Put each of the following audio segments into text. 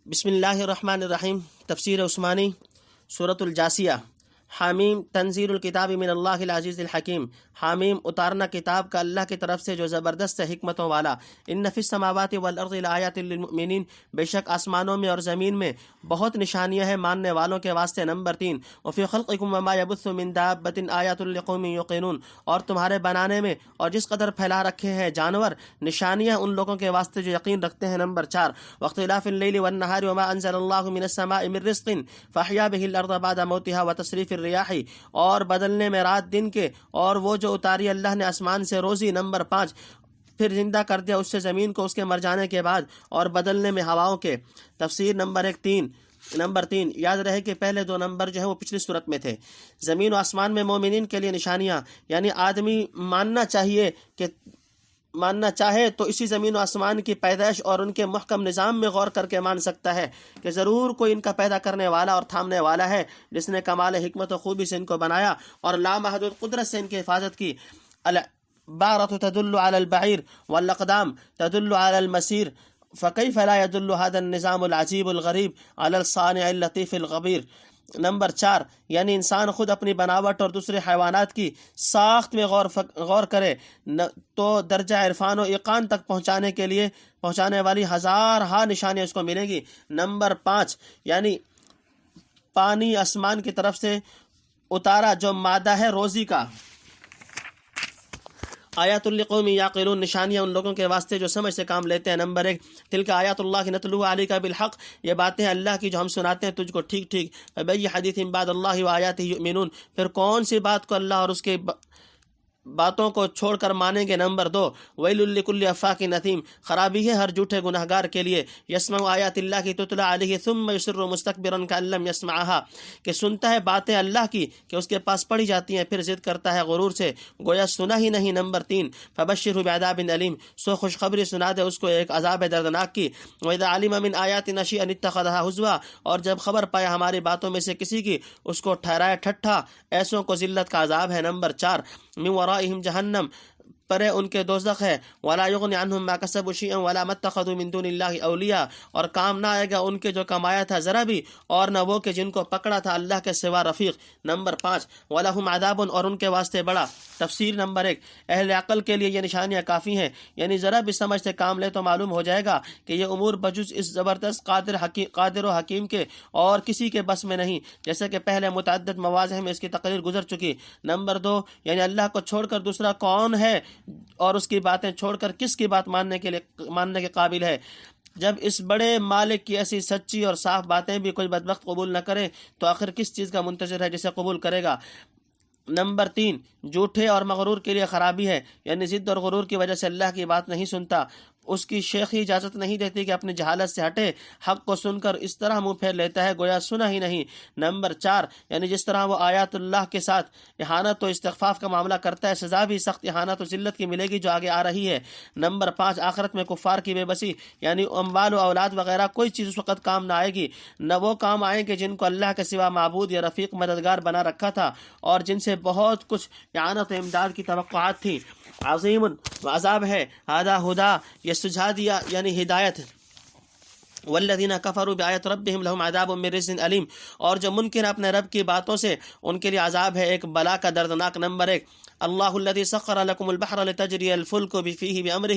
بسم اللہ الرحمن الرحیم۔ تفسیر عثمانی سورۃ الجاسیہ۔ حامیم تنزیل الکتاب من اللہ العزیز الحکیم۔ حامیم اتارنا کتاب کا اللہ کی طرف سے جو زبردست حکمتوں والا۔ ان فی السماوات والارض لآیات للمؤمنین، بے شک آسمانوں میں اور زمین میں بہت نشانیاں ہیں ماننے والوں کے واسطے۔ نمبر 3، وفی خلقکم وما یبث من دابۃ آیات لقوم یوقنون، اور تمہارے بنانے میں اور جس قدر پھیلا رکھے ہیں جانور نشانیاں ان لوگوں کے واسطے جو یقین رکھتے ہیں۔ نمبر 4، واختلاف اللیل والنہار وما انزل اللہ من السماء من رزق فاحیا به الارض بعد موتها وتصریف الریاح، اور بدلنے میں رات دن کے اور وہ جو اتاری اللہ نے آسمان سے روزی۔ نمبر 5، پھر زندہ کر دیا اس سے زمین کو اس کے مر جانے کے بعد اور بدلنے میں ہواؤں کے۔ تفسیر نمبر 3، یاد رہے کہ پہلے 2 نمبر جو ہے وہ پچھلی صورت میں تھے۔ زمین و آسمان میں مومنین کے لیے نشانیاں، یعنی آدمی ماننا چاہے تو اسی زمین و آسمان کی پیدائش اور ان کے محکم نظام میں غور کر کے مان سکتا ہے کہ ضرور کوئی ان کا پیدا کرنے والا اور تھامنے والا ہے، جس نے کمال حکمت و خوبی سے ان کو بنایا اور لامحدود قدرت سے ان کی حفاظت کی۔ البارۃ تدل علی البعیر والاقدام تدل علی المسیر، فکیف لا يدل هذا النظام العجیب الغریب علی الصانع اللطیف الخبیر۔ نمبر 4، یعنی انسان خود اپنی بناوٹ اور دوسرے حیوانات کی ساخت میں غور کرے تو درجہ عرفان و ایقان تک پہنچانے والی ہزارہا نشانیاں اس کو ملیں گی۔ نمبر 5، یعنی پانی آسمان کی طرف سے اتارا جو مادہ ہے روزی کا۔ آیات لقوم یعقلون، نشانیاں ان لوگوں کے واسطے جو سمجھ سے کام لیتے ہیں۔ نمبر 1، تلک آیات اللہ نتلوها علیک بالحق، یہ باتیں اللہ کی جو ہم سناتے ہیں تجھ کو ٹھیک ٹھیک۔ فبئی حدیث بعد اللہ وآیاتہ یؤمنون، پھر کون سی بات کو اللہ اور اس کے باتوں کو چھوڑ کر مانیں گے۔ نمبر 2، ویل لکل افاک نثیم، خرابی ہے ہر جھوٹے گناہگار کے لیے۔ یسمع آیات اللہ کی تتلی علیہ ثم یصر مستکبرا کأن لم یسمعها، کہ سنتا ہے باتیں اللہ کی کہ اس کے پاس پڑھی جاتی ہیں پھر ضد کرتا ہے غرور سے گویا سنا ہی نہیں۔ نمبر 3، فبشرہ بعذاب علیم، سو خوشخبری سنا دے اس کو ایک عذاب دردناک کی۔ وإذا علم من آیاتنا شیئا اتخذها ہزوا، اور جب خبر پایا ہماری باتوں میں سے کسی کی اس کو ٹھہرایا ٹھٹھا، ایسوں کو ذلت کا عذاب ہے۔ نمبر 4، من ورائہم جہنم، پرے ان کے دوزخ ہے۔ ولا یغنی عنہم ما کسبوا شیئا ولا ما اتخذوا من دون اللہ اولیاء، اور کام نہ آئے گا ان کے جو کمایا تھا ذرا بھی، اور نہ وہ کہ جن کو پکڑا تھا اللہ کے سوا رفیق۔ نمبر 5، ولہم عذاب، اور ان کے واسطے بڑا۔ تفسیر نمبر 1، اہل عقل کے لیے یہ نشانیاں کافی ہیں، یعنی ذرا بھی سمجھ سے کام لے تو معلوم ہو جائے گا کہ یہ امور بجز اس زبردست قادر و حکیم کے اور کسی کے بس میں نہیں، جیسے کہ پہلے متعدد مواضع میں اس کی تقریر گزر چکی۔ نمبر 2، یعنی اللہ کو چھوڑ کر دوسرا کون ہے اور اس کی باتیں چھوڑ کر کس کی بات ماننے کے قابل ہے۔ جب اس بڑے مالک کی ایسی سچی اور صاف باتیں بھی کوئی بدبخت قبول نہ کرے تو آخر کس چیز کا منتظر ہے جسے قبول کرے گا۔ نمبر 3، جھوٹے اور مغرور کے لیے خرابی ہے، یعنی ضد اور غرور کی وجہ سے اللہ کی بات نہیں سنتا، اس کی شیخی اجازت نہیں دیتی کہ اپنی جہالت سے ہٹے، حق کو سن کر اس طرح منہ پھیر لیتا ہے گویا سنا ہی نہیں۔ نمبر 4، یعنی جس طرح وہ آیات اللہ کے ساتھ اہانت و استخفاف کا معاملہ کرتا ہے، سزا بھی سخت اہانت و ذلت کی ملے گی جو آگے آ رہی ہے۔ نمبر 5، آخرت میں کفار کی بے بسی، یعنی اموال و اولاد وغیرہ کوئی چیز اس وقت کام نہ آئے گی، نہ وہ کام آئیں گے جن کو اللہ کے سوا معبود یا رفیق مددگار بنا رکھا تھا اور جن سے بہت کچھ اعانت و امداد کی توقعات تھی۔ عظیم عذاب ہے۔ ہذا ہدا، یہ سجھا دیا یعنی ہدایت۔ والذین کفروا بآیات ربہم لہم عذاب من رجز علیم، اور جو منکر اپنے رب کی باتوں سے ان کے لیے عذاب ہے ایک بلا کا دردناک۔ نمبر 1، اللہ الذی سخر لکم البحر لتجری الفلک فیہ بامرہ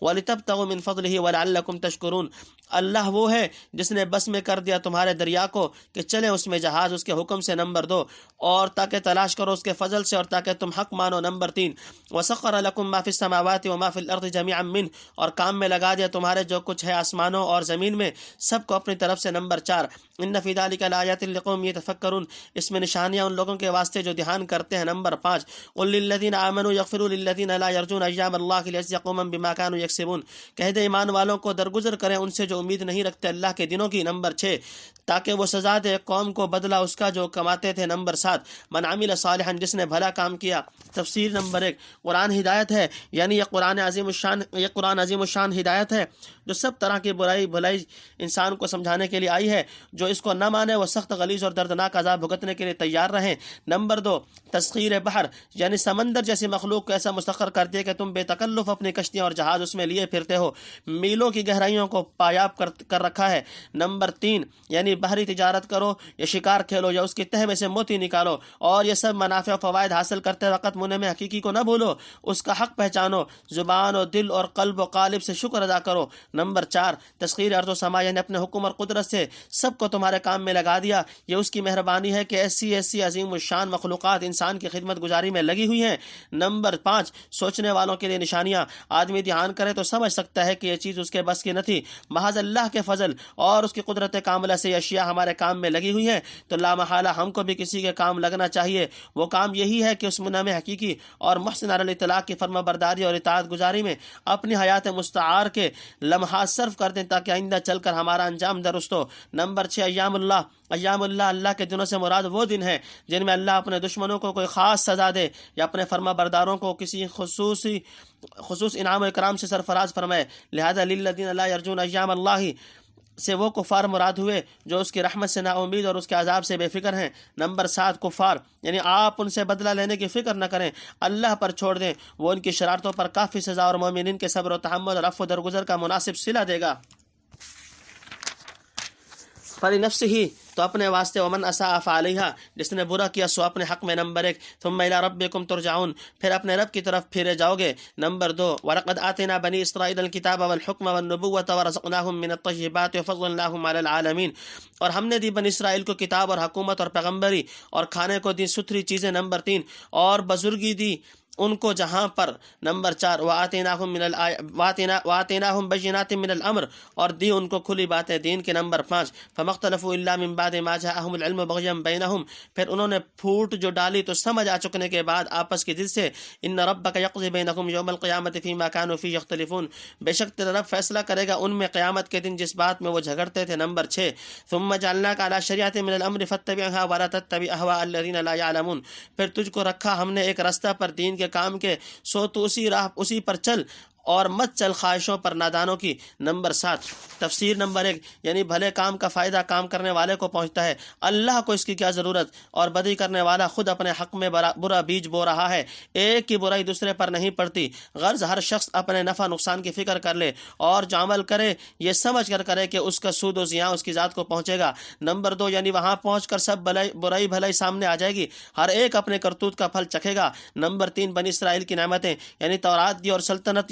ولتبتغوا من فضلہ ولعلکم تشکرون، اللہ وہ ہے جس نے بس میں کر دیا تمہارے دریا کو کہ چلے اس میں جہاز اس کے حکم سے۔ نمبر 2، اور تاکہ تلاش کرو اس کے فضل سے اور تاکہ تم حق مانو۔ نمبر 3، وسخر لکم ما فی السماوات وما فی الارض جميعا منہ، اور کام میں لگا دیا تمہارے جو کچھ ہے آسمانوں اور زمین میں سب کو اپنی طرف سے۔ نمبر 4، ان فی ذلک لآیات لقوم یتفکرون، اس میں نشانیاں ان لوگوں کے واسطے جو دھیان کرتے ہیں۔ نمبر 5، قل للذین آمنوا یغفروا للذین لا یرجون ایام اللہ لیجزی قوما بما كانوا یکسبون، کہہ دے ایمان والوں کو درگزر کریں ان سے جو امید نہیں رکھتے اللہ کے دنوں کی۔ نمبر 6، تاکہ وہ سزا دے قوم کو بدلہ اس کا جو کماتے تھے۔ نمبر 7، من عمل صالحا، جس نے بھلا کام کیا۔ تفسیر نمبر 1، قرآن ہدایت ہے، یعنی یہ قرآن عظیم الشان ہدایت ہے جو سب طرح کی برائی بھلائی انسان کو سمجھانے کے لیے آئی ہے. جو اس کو نہ مانے وہ سخت غلیظ اور دردناک عذاب بھگتنے کے لیے تیار رہیں. نمبر 2 تسخیر بحر، یعنی سمندر جیسی مخلوق کو ایسا مسخر کر دیا کہ تم بے تکلف اپنی کشتیاں اور جہاز اس میں لیے پھرتے ہو. میلوں کی گہرائیوں کو پایاب کر رکھا ہے. نمبر 3 یعنی بحری تجارت کرو یا شکار کھیلو یا اس کی تہ میں سے موتی نکالو، اور یہ سب منافع و فوائد حاصل کرتے وقت منعم حقیقی کو نہ بھولو، اس کا حق پہچانو، زبان و دل اور قلب و قالب سے شکر ادا کرو. نمبر 4 تسخیر ارض و سما، یعنی اپنے حکم اور قدرت سے سب کو تمہارے کام میں لگا دیا. یہ اس کی مہربانی ہے کہ ایسی عظیم الشان مخلوقات انسان کی خدمت گزاری میں لگی ہوئی ہیں. نمبر 5 سوچنے والوں کے لیے نشانیاں. آدمی دھیان کرے تو سمجھ سکتا ہے کہ یہ چیز اس کے بس کی نہ تھی، محض اللہ کے فضل اور اس کی قدرت کاملہ سے یہ اشیاء ہمارے کام میں لگی ہوئی ہیں. تو لامحالہ ہم کو بھی کسی کے کام لگنا چاہیے. وہ کام یہی ہے کہ اس منعم حقیقی اور محسن علی الاطلاق کی فرما برداری اور اطاعت گزاری میں اپنی حیات مستعار کے لمحات صرف کر دیں تاکہ آئندہ چل کر ہمارا انجام درست ہو. نمبر 6 ایام اللہ. اللہ کے دنوں سے مراد وہ دن ہیں جن میں اللہ اپنے دشمنوں کو کوئی خاص سزا دے یا اپنے فرما برداروں کو کسی خصوص انعام و اکرام سے سرفراز فرمائے. لہذا للذین لا یرجون ایام اللہ سے وہ کفار مراد ہوئے جو اس کی رحمت سے نا امید اور اس کے عذاب سے بے فکر ہیں. نمبر 7 کفار، یعنی آپ ان سے بدلہ لینے کی فکر نہ کریں، اللہ پر چھوڑ دیں، وہ ان کی شرارتوں پر کافی سزا اور مومنین کے صبر و تحمل اور عفو درگزر کا مناسب صلہ دے گا. فلنفسہ ہی، تو اپنے واسطے، ومن اساء فعلیہا، جس نے برا کیا سو اپنے حق میں. نمبر 1 ثم الی ربکم ترجعون، پھر اپنے رب کی طرف پھیرے جاؤ گے. نمبر 2 ولقد آتینا بنی اسرائیل الکتاب والحکم والنبوۃ ورزقناہم من الطیبات وفضلناہم علی العالمین، اور ہم نے دی بنی اسرائیل کو کتاب اور حکومت اور پیغمبری اور کھانے کو دی ستھری چیزیں. نمبر 3 اور بزرگی دی ان کو جہاں پر. نمبر 4 وآتیناہم بینات من الامر، اور دی ان کو کھلی باتیں دین کے. نمبر 5 فما اختلفوا الا من بعد ما جاءہم العلم بغیا بینہم، پھر انہوں نے پھوٹ جو ڈالی تو سمجھ آ چکنے کے بعد آپس کی ضد سے. ان ربک یقضی بینہم یوم القیامۃ فیما کانوا فیہ یختلفون، بے شک تیرا رب فیصلہ کرے گا ان میں قیامت کے دن جس بات میں وہ جھگڑتے تھے. نمبر 6 ثم جعلناک علی شریعۃ من الامر فاتبعها ولا تتبع اهواء الذین لا یعلمون، پھر تجھ کو رکھا ہم نے ایک رستہ پر دین کے کام کے، سو تو اسی پر چل اور مت چل خواہشوں پر نادانوں کی. نمبر 7 تفسیر. نمبر 1 یعنی بھلے کام کا فائدہ کام کرنے والے کو پہنچتا ہے، اللہ کو اس کی کیا ضرورت، اور بدی کرنے والا خود اپنے حق میں برا بیج بو رہا ہے. ایک کی برائی دوسرے پر نہیں پڑتی، غرض ہر شخص اپنے نفع نقصان کی فکر کر لے اور جو عمل کرے یہ سمجھ کر کرے کہ اس کا سود و زیاں اس کی ذات کو پہنچے گا. نمبر 2 یعنی وہاں پہنچ کر سب برائی بھلائی سامنے آ جائے گی، ہر ایک اپنے کرتوت کا پھل چکھے گا. نمبر 3 بنی اسرائیل کی نعمتیں، یعنی تورات دی اور سلطنت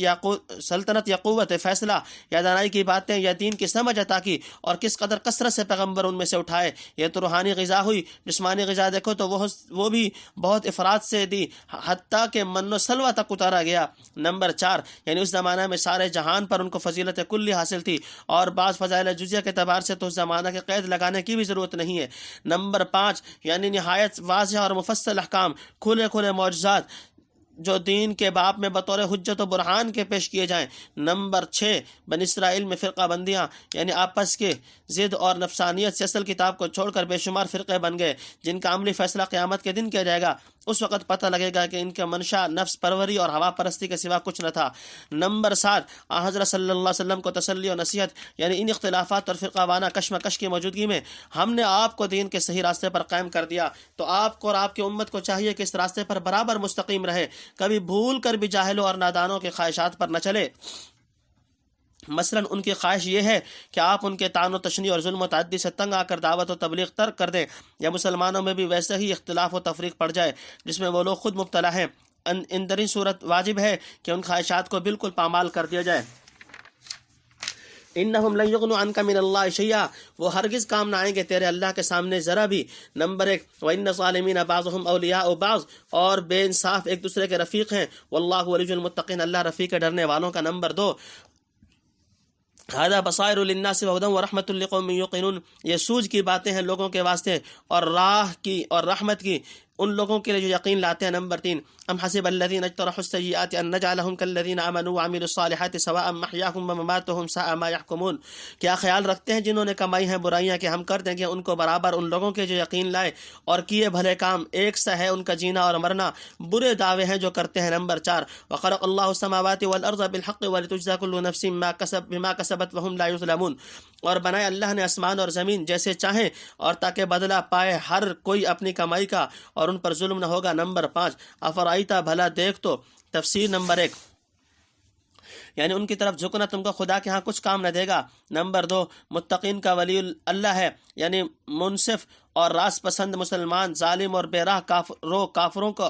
یا قوت فیصلہ یا دانائی کی باتیں یا دین کی سمجھ عطا کی، اور کس قدر کثرت سے پیغمبر ان میں سے اٹھائے. یہ تو روحانی غذا ہوئی. جسمانی غذا دیکھو تو وہ بھی بہت افراد سے دی، حتیٰ کہ من و سلوہ تک اتارا گیا. نمبر 4 یعنی اس زمانہ میں سارے جہان پر ان کو فضیلت کلی حاصل تھی، اور بعض فضائل جزیہ کے اعتبار سے تو اس زمانہ کے قید لگانے کی بھی ضرورت نہیں ہے. نمبر 5 یعنی نہایت واضح اور مفصل احکام، کھلے معجزات جو دین کے باب میں بطور حجت و برہان کے پیش کیے جائیں. نمبر 6 بنی اسرائیل میں فرقہ بندیاں، یعنی آپس کے ضد اور نفسانیت سے اصل کتاب کو چھوڑ کر بے شمار فرقے بن گئے، جن کا عملی فیصلہ قیامت کے دن کیا جائے گا. اس وقت پتہ لگے گا کہ ان کا منشا نفس پروری اور ہوا پرستی کے سوا کچھ نہ تھا. نمبر 7 حضرت صلی اللہ علیہ وسلم کو تسلی و نصیحت، یعنی ان اختلافات اور فرقہ وانہ کشمکش کی موجودگی میں ہم نے آپ کو دین کے صحیح راستے پر قائم کر دیا، تو آپ کو اور آپ کی امت کو چاہیے کہ اس راستے پر برابر مستقیم رہے، کبھی بھول کر بھی جاہلوں اور نادانوں کے خواہشات پر نہ چلے. مثلا ان کی خواہش یہ ہے کہ آپ ان کے طعن و تشنیع اور ظلم و تعدی سے تنگ آ کر دعوت و تبلیغ ترک کر دیں، یا مسلمانوں میں بھی ویسے ہی اختلاف و تفریق پڑ جائے جس میں وہ لوگ خود مبتلا ہیں. اندرین صورت واجب ہے کہ ان خواہشات کو بالکل پامال کر دیا جائے. انہم لن یغنوا عنک من اللہ شیئا، وہ ہرگز کام نہ آئیں گے تیرے اللہ کے سامنے ذرا بھی. نمبر 1 وان الظالمین بعضهم اولیاء بعض، اور بے انصاف ایک دوسرے کے رفیق ہیں. واللہ ولی المتقین، اللہ رفیق ہے ڈرنے والوں کا. نمبر 2 هذا بصائر للناس وهدى ورحمۃ لقوم یوقنون، یہ سوجھ کی باتیں ہیں لوگوں کے واسطے اور راہ کی اور رحمت کی ان لوگوں کے لیے جو یقین لاتے ہیں۔ نمبر 3، ام حسب الذین اجترحوا السیئات ان نجعلهم کالذین آمنوا وعملوا الصالحات سواء محیاهم ومماتهم ساء ما يحکمون۔ کیا خیال رکھتے ہیں جنہوں نے کمائی ہیں برائیاں کہ ہم کر دیں گے ان کو برابر ان لوگوں کے جو یقین لائے اور کیے بھلے کام، ایک سا ہے ان کا جینا اور مرنا، برے دعوے ہیں جو کرتے ہیں۔ نمبر 4، وخلق اللہ السماوات والارض بالحق ولتجزى كل نفس بما كسبت وهم لا يظلمون۔ اور بنائے اللہ نے آسمان اور زمین جیسے چاہیں اور تاکہ بدلہ پائے ہر کوئی اپنی کمائی کا اور ان پر ظلم نہ ہوگا۔ نمبر 5، افرائیتا بھلا دیکھ تو، تفسیر نمبر 1 یعنی ان کی طرف جھکنا تم کو خدا کے ہاں کچھ کام نہ دے گا۔ نمبر 2، متقین کا ولی اللہ ہے، یعنی منصف اور راست پسند مسلمان ظالم اور بے راہ کافروں کو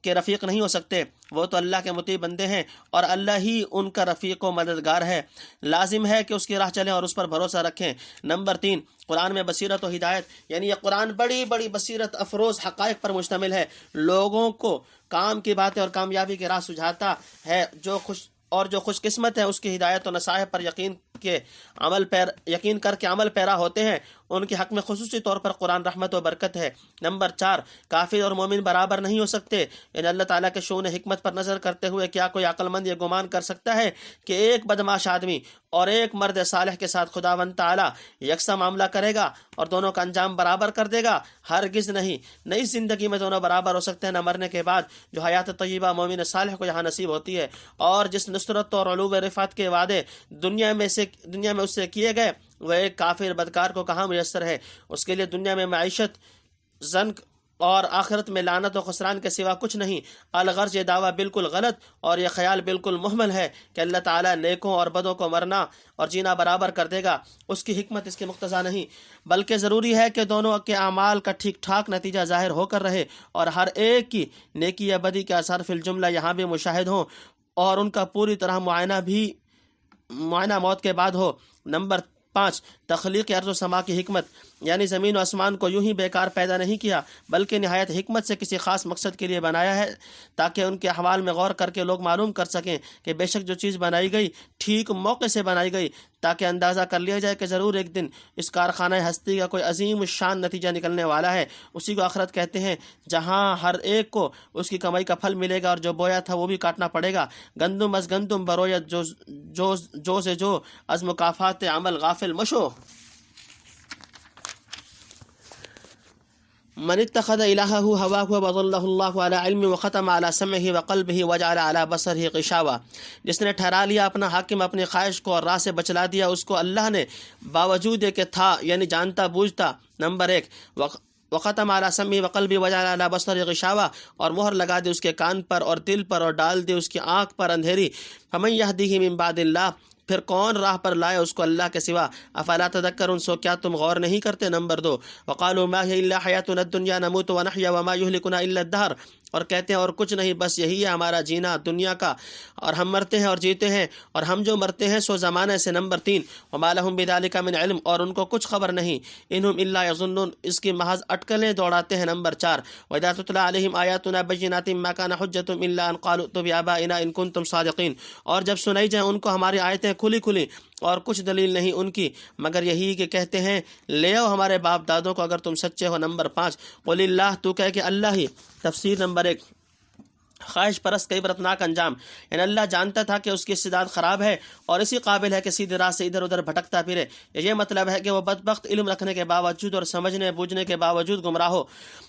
کے رفیق نہیں ہو سکتے، وہ تو اللہ کے مطیع بندے ہیں اور اللہ ہی ان کا رفیق و مددگار ہے، لازم ہے کہ اس کی راہ چلیں اور اس پر بھروسہ رکھیں۔ نمبر 3، قرآن میں بصیرت و ہدایت، یعنی یہ قرآن بڑی بڑی بصیرت افروز حقائق پر مشتمل ہے، لوگوں کو کام کی باتیں اور کامیابی کی راہ سجھاتا ہے، جو خوش قسمت ہے اس کی ہدایت و نصائح پر یقین کر کے عمل پیرا ہوتے ہیں، ان کے حق میں خصوصی طور پر قرآن رحمت و برکت ہے۔ نمبر 4، کافر اور مومن برابر نہیں ہو سکتے، یعنی اللہ تعالیٰ کے شؤون حکمت پر نظر کرتے ہوئے کیا کوئی عقل مند یہ گمان کر سکتا ہے کہ ایک بدمعاش آدمی اور ایک مرد صالح کے ساتھ خداوند تعالیٰ یکساں معاملہ کرے گا اور دونوں کا انجام برابر کر دے گا؟ ہرگز نہیں۔ نئی زندگی میں دونوں برابر ہو سکتے ہیں، نہ مرنے کے بعد جو حیات طیبہ مومن صالح کو یہاں نصیب ہوتی ہے، اور جس نصرت اور علو رفعت کے وعدے دنیا میں اس سے کیے گئے وہ ایک کافر بدکار کو کہاں میسر ہے؟ اس کے لیے دنیا میں معیشت زنک اور آخرت میں لعنت و خسران کے سوا کچھ نہیں۔ الغرض یہ دعویٰ بالکل غلط اور یہ خیال بالکل محمل ہے کہ اللہ تعالیٰ نیکوں اور بدوں کو مرنا اور جینا برابر کر دے گا، اس کی حکمت اس کے مقتضا نہیں، بلکہ ضروری ہے کہ دونوں کے اعمال کا ٹھیک ٹھاک نتیجہ ظاہر ہو کر رہے اور ہر ایک کی نیکی یا بدی کے اثر فی الجملہ یہاں بھی مشاہد ہوں اور ان کا پوری طرح معائنہ موت کے بعد ہو۔ نمبر 5، تخلیق ارض و سما کی حکمت، یعنی زمین و آسمان کو یوں ہی بیکار پیدا نہیں کیا بلکہ نہایت حکمت سے کسی خاص مقصد کے لیے بنایا ہے، تاکہ ان کے احوال میں غور کر کے لوگ معلوم کر سکیں کہ بے شک جو چیز بنائی گئی ٹھیک موقع سے بنائی گئی، تاکہ اندازہ کر لیا جائے کہ ضرور ایک دن اس کارخانہ ہستی کا کوئی عظیم الشان نتیجہ نکلنے والا ہے، اسی کو آخرت کہتے ہیں، جہاں ہر ایک کو اس کی کمائی کا پھل ملے گا اور جو بویا تھا وہ بھی کاٹنا پڑے گا۔ گندم از گندم برویت جو سے جو از مکافات عمل غافل مشو۔ من اتخذ الہہ ہواہ وضلہ اللہ علی علم وختم علی سمعہ وقلبہ وجعل علی بصرہ غشاوہ، جس نے ٹھہرا لیا اپنا حاکم اپنی خواہش کو اور راہ سے بچلا دیا اس کو اللہ نے باوجود کہ تھا، یعنی جانتا بوجھتا۔ نمبر 1، وختم علی سمعہ وقلبہ وجعل علی بصرہ غشاوہ، اور مہر لگا دی اس کے کان پر اور دل پر اور ڈال دی اس کی آنکھ پر اندھیری۔ فمن یہدیہ من بعد اللہ، پھر کون راہ پر لائے اس کو اللہ کے سوا؟ افلا تذکرون، سو کیا تم غور نہیں کرتے؟ نمبر 2، وقالوا ما هي الا حیاتنا الدنیا نموت ونحیا وما یہلکنا الا الدہر، اور کہتے ہیں اور کچھ نہیں بس یہی ہے ہمارا جینا دنیا کا، اور ہم مرتے ہیں اور جیتے ہیں اور ہم جو مرتے ہیں سو زمانے سے۔ نمبر 3، وما لهم بذلک من علم، اور ان کو کچھ خبر نہیں، انہم الا یظنون، اس کی محض اٹکلیں دوڑاتے ہیں۔ نمبر 4، واذا تتلی علیہم آیاتنا بینات ما کان حجتهم الا ان قالوا ائتوا بآبائنا ان کنتم صادقین، اور جب سنائی جائیں ان کو ہماری آیتیں کھلی کھلی اور کچھ دلیل نہیں ان کی مگر یہی کہ کہتے ہیں لے آؤ ہمارے باپ دادوں کو اگر تم سچے ہو۔ نمبر 5، قل اللہ، تو کہے کہ اللہ ہی۔ تفسیر نمبر 1، خواہش پرست کا عبرتناک انجام، یعنی اللہ جانتا تھا کہ اس کی استعداد خراب ہے اور اسی قابل ہے کہ سیدھے راہ سے ادھر ادھر بھٹکتا پھرے، یہ مطلب ہے کہ وہ بدبخت علم رکھنے کے باوجود اور سمجھنے بوجھنے کے باوجود گمراہ ہو۔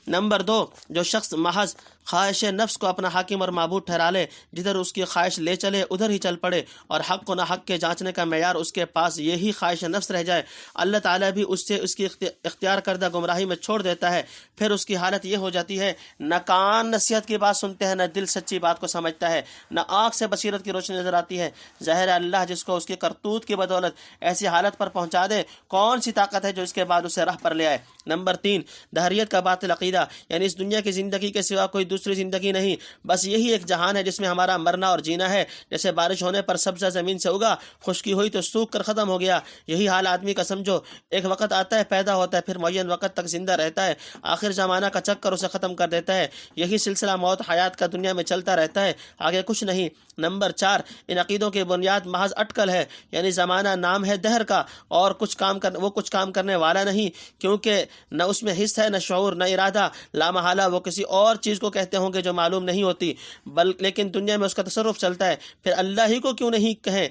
نمبر 2، جو شخص محض خواہش نفس کو اپنا حاکم اور معبود ٹھہرا لے، جدھر اس کی خواہش لے چلے ادھر ہی چل پڑے، اور حق و نہ حق کے جانچنے کا معیار اس کے پاس یہی خواہش نفس رہ جائے، اللہ تعالیٰ بھی اس سے اس کی اختیار کردہ گمراہی میں چھوڑ دیتا ہے۔ پھر اس کی حالت یہ ہو جاتی ہے نہ کان نصیحت کی بات سنتے ہیں، نہ دل سچی بات کو سمجھتا ہے، نہ آنکھ سے بصیرت کی روشنی نظر آتی ہے۔ ظاہر ہے اللہ جس کو اس کی کرتوت کی بدولت ایسی حالت پر پہنچا دے، کون سی طاقت ہے جو اس کے بعد اسے راہ پر لے آئے۔ نمبر 3، دہریت کا باطل عقیدہ، یعنی اس دنیا کی زندگی کے سوا کوئی دوسری دوسری زندگی نہیں، بس یہی ایک جہان ہے جس میں ہمارا مرنا اور جینا ہے۔ جیسے بارش ہونے پر سبزہ زمین سے اگا، خشکی ہوئی تو سوکھ کر ختم ہو گیا، یہی حال آدمی کا سمجھو۔ ایک وقت آتا ہے، پیدا ہوتا ہے، پھر معین وقت تک زندہ رہتا ہے، آخر زمانہ کا چکر اسے ختم کر دیتا ہے۔ یہی سلسلہ موت حیات کا دنیا میں چلتا رہتا ہے، آگے کچھ نہیں۔ نمبر 4، ان عقیدوں کی بنیاد محض اٹکل ہے، یعنی زمانہ نام ہے دہر کا، اور وہ کچھ کام کرنے والا نہیں، کیونکہ نہ اس میں حص ہے، نہ شعور، نہ ارادہ۔ لامحالہ وہ کسی اور چیز کو کہتے ہوں گے جو معلوم نہیں ہوتی، لیکن دنیا میں اس کا تصرف چلتا ہے۔ پھر اللہ ہی کو کیوں نہیں کہیں،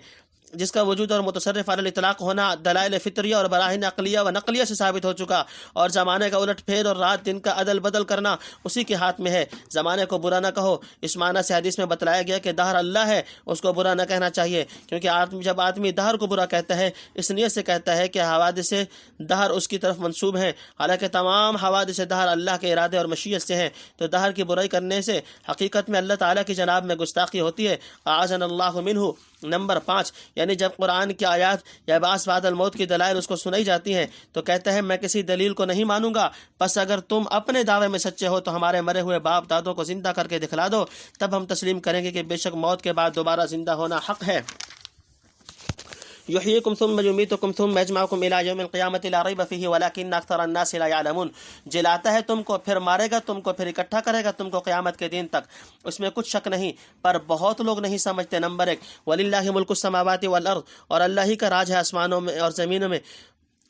جس کا وجود اور متصرف علی الاطلاق ہونا دلائل فطریہ اور براہین عقلیہ و نقلیہ سے ثابت ہو چکا، اور زمانے کا الٹ پھیر اور رات دن کا عدل بدل کرنا اسی کے ہاتھ میں ہے۔ زمانے کو برا نہ کہو، اس معنی سے حدیث میں بتلایا گیا کہ دہر اللہ ہے، اس کو برا نہ کہنا چاہیے، کیونکہ جب آدمی دہر کو برا کہتا ہے اس نیت سے کہتا ہے کہ حوادث دہر اس کی طرف منسوب ہیں، حالانکہ تمام حوادث دہر اللہ کے ارادے اور مشیت سے ہیں۔ تو دہر کی برائی کرنے سے حقیقت میں اللہ تعالیٰ کی جناب میں گستاخی ہوتی ہے، اعاذنا اللہ منہ۔ نمبر 5، یعنی جب قرآن کی آیات یا بعث بعد الموت کی دلائل اس کو سنائی جاتی ہیں تو کہتا ہے میں کسی دلیل کو نہیں مانوں گا، پس اگر تم اپنے دعوے میں سچے ہو تو ہمارے مرے ہوئے باپ دادوں کو زندہ کر کے دکھلا دو، تب ہم تسلیم کریں گے کہ بے شک موت کے بعد دوبارہ زندہ ہونا حق ہے۔ یحییکم ثم یمیتکم ثم یجمعکم الی یوم القیامۃ لا ریب فیہ ولکن اکثر الناس لا یعلمون۔ جلاتا ہے تم کو، پھر مارے گا تم کو، پھر اکٹھا کرے گا تم کو قیامت کے دن تک، اس میں کچھ شک نہیں، پر بہت لوگ نہیں سمجھتے۔ نمبر 1، وللہ ملک السماوات والارض، اور اللہ ہی کا راج ہے آسمانوں میں اور زمینوں میں۔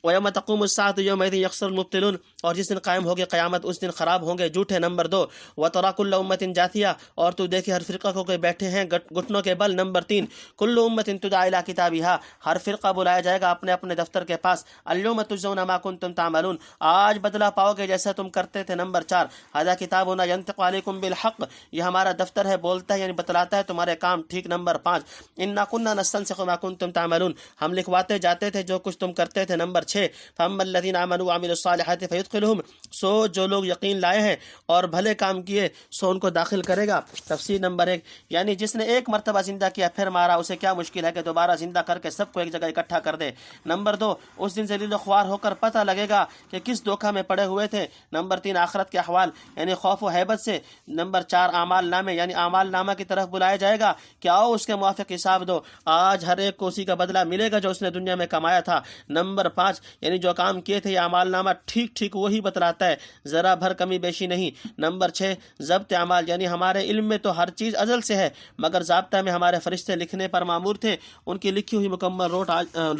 وَيَوْمَ تَقُومُ السَّاعَةُ يَوْمَئِذٍ يَخْسَرُ الْمُبْطِلُونَ، اور جس دن قائم ہوگی قیامت اس دن خراب ہوں گے جھوٹے۔ نمبر 2، وَتَرَىٰ كُلَّ أُمَّةٍ جَاثِيَةً، اور تو دیکھے ہر فرقہ کو کہ بیٹھے ہیں گھٹنوں کے بل۔ نمبر 3، كُلُّ أُمَّةٍ تُدْعَىٰ إِلَىٰ كِتَابِهَا، ہر فرقہ بلایا جائے گا اپنے اپنے دفتر کے پاس۔ الْيَوْمَ تُجْزَوْنَ مَا كُنتُمْ تَعْمَلُونَ، آج بدلہ پاؤ گے جیسا تم کرتے تھے۔ نمبر 4، هَذَا كِتَابُنَا يَنطِقُ عَلَيْكُمْ بِالْحَقِّ، یہ ہمارا دفتر ہے، بولتا ہے یعنی بتلاتا ہے تمہارے کام ٹھیک۔ نمبر 5، إِنَّا كُنَّا نَسْتَنسِخُ مَا كُنتُمْ تَعْمَلُونَ، ہم لکھواتے جاتے تھے جو کچھ تم کرتے تھے۔ نمبر 6، فَأَمَّا الَّذِينَ آمَنُوا وَعَمِلُوا الصَّالِحَاتِ فَيُدْخِلُهُمْ، سو جو لوگ یقین لائے ہیں اور بھلے کام کیے سو ان کو داخل کرے گا۔ تفسیر نمبر 1، یعنی جس نے ایک مرتبہ زندہ کیا پھر مارا، اسے کیا مشکل ہے کہ دوبارہ زندہ کر کے سب کو ایک جگہ اکٹھا کر دے۔ نمبر 2، اس دن ذلیل و خوار ہو کر پتہ لگے گا کہ کس دھوکہ میں پڑے ہوئے تھے۔ نمبر 3، آخرت کے احوال یعنی خوف و حیبت سے۔ نمبر 4، اعمال نامے یعنی اعمال نامہ کی طرف بلایا جائے گا کہ آؤ اس کے موافق حساب دو، آج ہر ایک کو اسی کا بدلہ ملے گا جو اس نے دنیا میں کمایا تھا۔ نمبر 5، یعنی جو کام کیے تھے یہ اعمال نامہ ٹھیک ٹھیک وہی بتلاتا ہے، ذرا بھر کمی بیشی نہیں۔ نمبر 6، ضبط اعمال یعنی ہمارے علم میں تو ہر چیز ازل سے ہے، مگر ضابطہ میں ہمارے فرشتے لکھنے پر مامور تھے، ان کی لکھی ہوئی مکمل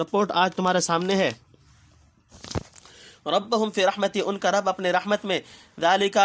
رپورٹ آج تمہارے سامنے ہے۔ ربہم فی رحمتی، ان کا رب اپنے رحمت میں، ذالک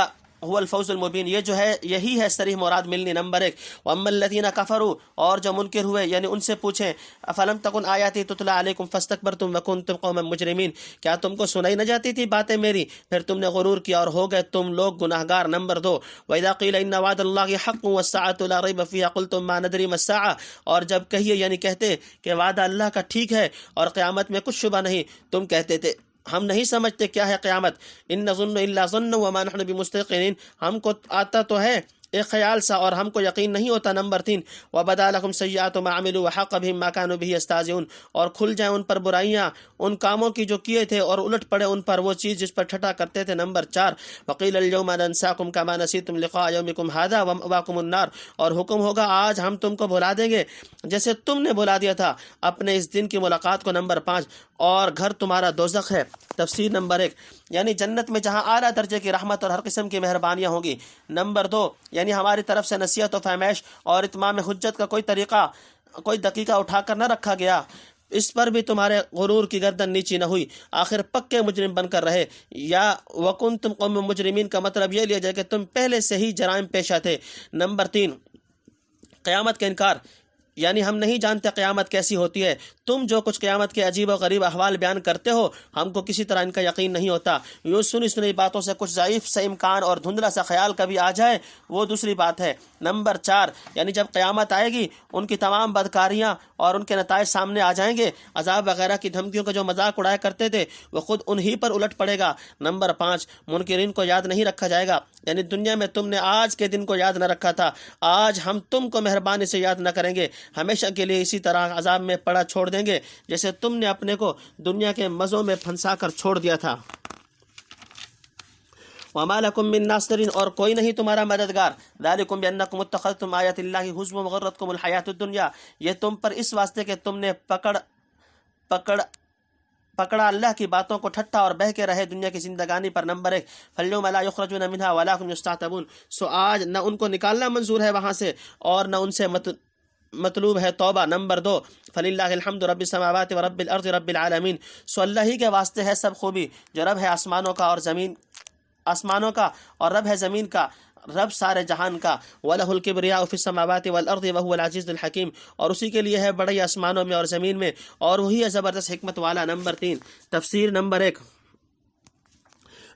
هو الفوز المبین، یہ جو ہے یہی ہے صریح مراد ملنی۔ نمبر 1، واما الذین کفروا، اور جو منکر ہوئے یعنی ان سے پوچھیں افلم تکن آیاتی تتلی علیکم فاستکبرتم وکنتم قوما مجرمین، کیا تم کو سنائی نہ جاتی تھی باتیں میری پھر تم نے غرور کیا اور ہو گئے تم لوگ گناہگار۔ نمبر 2، واذا قیل ان وعد اللہ حق والساعۃ لا ریب فیہا قلتم ما ندری ما الساعۃ، اور جب کہیے یعنی کہتے کہ وعدہ اللہ کا ٹھیک ہے اور قیامت میں کچھ شبہ نہیں، تم کہتے تھے ہم نہیں سمجھتے کیا ہے قیامت۔ ان نظن الا ظن وما نحن بمستيقنين، ہم کو آتا تو ہے ایک خیال سا اور ہم کو یقین نہیں ہوتا۔ نمبر 3، وبدا لهم سیئات ما عملوا وحاق بهم ما كانوا به يستهزئون، اور کھل جائیں ان پر برائیاں ان کاموں کی جو کیے تھے اور الٹ پڑے ان پر وہ چیز جس پر ٹھٹا کرتے تھے۔ نمبر 4، وقیل اليوم ننساكم كما نسيتم لقاء يومكم هذا ومأواكم النار، اور حکم ہوگا آج ہم تم کو بھلا دیں گے جیسے تم نے بھلا دیا تھا اپنے اس دن کی ملاقات کو۔ نمبر 5، اور گھر تمہارا دوزخ ہے۔ تفسیر نمبر 1، یعنی جنت میں جہاں اعلیٰ درجے کی رحمت اور ہر قسم کی مہربانیاں ہوں گی۔ نمبر 2، یعنی ہماری طرف سے نصیحت و فہمائش اور اتمام حجت کا کوئی دقیقہ اٹھا کر نہ رکھا گیا، اس پر بھی تمہارے غرور کی گردن نیچی نہ ہوئی، آخر پکے مجرم بن کر رہے۔ یا وکنتم قوم مجرمین کا مطلب یہ لیا جائے کہ تم پہلے سے ہی جرائم پیشہ تھے۔ نمبر 3، قیامت کا انکار یعنی ہم نہیں جانتے قیامت کیسی ہوتی ہے، تم جو کچھ قیامت کے عجیب و غریب احوال بیان کرتے ہو ہم کو کسی طرح ان کا یقین نہیں ہوتا۔ یوں سنی باتوں سے کچھ ضعیف سے امکان اور دھندلا سا خیال کبھی آ جائے وہ دوسری بات ہے۔ نمبر 4، یعنی جب قیامت آئے گی ان کی تمام بدکاریاں اور ان کے نتائج سامنے آ جائیں گے، عذاب وغیرہ کی دھمکیوں کا جو مذاق اڑایا کرتے تھے وہ خود انہی پر الٹ پڑے گا۔ نمبر 5، منکرین کو یاد نہیں رکھا جائے گا، یعنی دنیا میں تم نے آج کے دن کو یاد نہ رکھا تھا، آج ہم تم کو مہربانی سے یاد نہ کریں گے، ہمیشہ کے لیے اسی طرح عذاب میں پڑا چھوڑ دیں گے جیسے تم نے اپنے کو دنیا کے مزوں میں پھنسا کر چھوڑ دیا تھا۔ وما لکم من ناصرین، اور کوئی نہیں تمہارا مددگار، ذالکم بانکم اتخذتم آیات اللہ ہزوا وغرتکم الحیات الدنیا، یہ تم پر اس واسطے کہ تم نے پکڑا اللہ کی باتوں کو ٹھٹا اور بہہ کے رہے دنیا کی زندگانی پر۔ نمبر 1 فَالْيَوْمَ لَا يُخْرَجُونَ مِنْهَا وَلَا هُمْ يُسْتَعْتَبُونَ، سو آج نہ ان کو نکالنا منظور ہے وہاں سے اور نہ ان سے مطلوب ہے توبہ۔ نمبر 2 فَلِلَّهِ الْحَمْدُ رَبِّ السَّمَاوَاتِ وَرَبِّ الْأَرْضِ رَبِّ الْعَالَمِينَ، سو اللہ ہی کے واسطے ہے سب خوبی جو رب ہے آسمانوں کا اور رب ہے زمین کا، رب سارے جہان کا۔ وَلَهُ الْكِبْرِيَاءُ فِي السَّمَاوَاتِ وَالْأَرْضِ وَهُوَ الْعَزِيزُ الْحَكِيمُ، اور اسی کے لیے ہے بڑائی آسمانوں میں اور زمین میں اور وہی ہے زبردست حکمت والا۔ نمبر 3 تفسیر نمبر 1،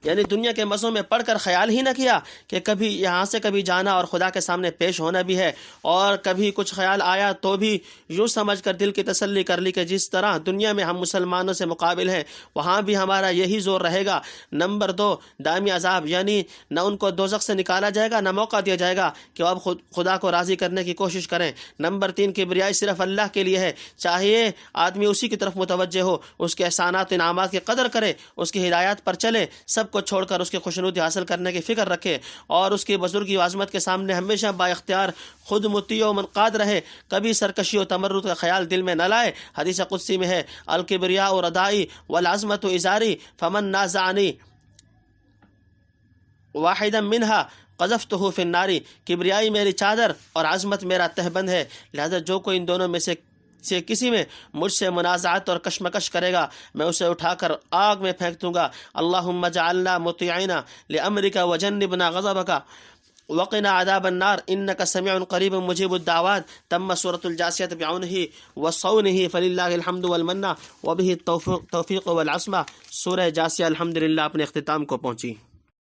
یعنی دنیا کے مزوں میں پڑھ کر خیال ہی نہ کیا کہ کبھی یہاں سے کبھی جانا اور خدا کے سامنے پیش ہونا بھی ہے، اور کبھی کچھ خیال آیا تو بھی یوں سمجھ کر دل کی تسلی کر لی کہ جس طرح دنیا میں ہم مسلمانوں سے مقابل ہیں وہاں بھی ہمارا یہی زور رہے گا۔ نمبر 2 دائمی عذاب، یعنی نہ ان کو دوزخ سے نکالا جائے گا نہ موقع دیا جائے گا کہ وہ اب خدا کو راضی کرنے کی کوشش کریں۔ نمبر 3 کبریائی صرف اللہ کے لیے ہے، چاہیے آدمی اسی کی طرف متوجہ ہو، اس کے احسانات انعامات کی قدر کرے، اس کی ہدایات پر چلے، سب کو چھوڑ کر اس کی خوشنودی حاصل کرنے کی فکر رکھے اور اس کی بزرگی و عظمت کے سامنے ہمیشہ با اختیار خود مطیع و منقاد رہے، کبھی سرکشی و تمرد کا خیال دل میں نہ لائے۔ حدیث قدسی میں ہے الکبریاء ردائی والعظمت ازاری فمن نازعنی واحدا منہا قذفتہ فی النار، کبریائی میری چادر اور عظمت میرا تہبند ہے، لہذا جو کوئی ان دونوں میں سے کسی میں مجھ سے منازعت اور کشمکش کرے گا میں اسے اٹھا کر آگ میں پھینک دوں گا۔ اللہم اجعلنا مطیعین لامرک وجنبنا غضبک وقنا عذاب النار انک سمیع قریب مجیب الدعوات۔ تم سورۃ الجاثیہ بعونہ وصونہ فللہ الحمد والمنہ وبہ التوفیق والعصمہ۔ سورہ جاثیہ الحمدللہ اپنے اختتام کو پہنچی۔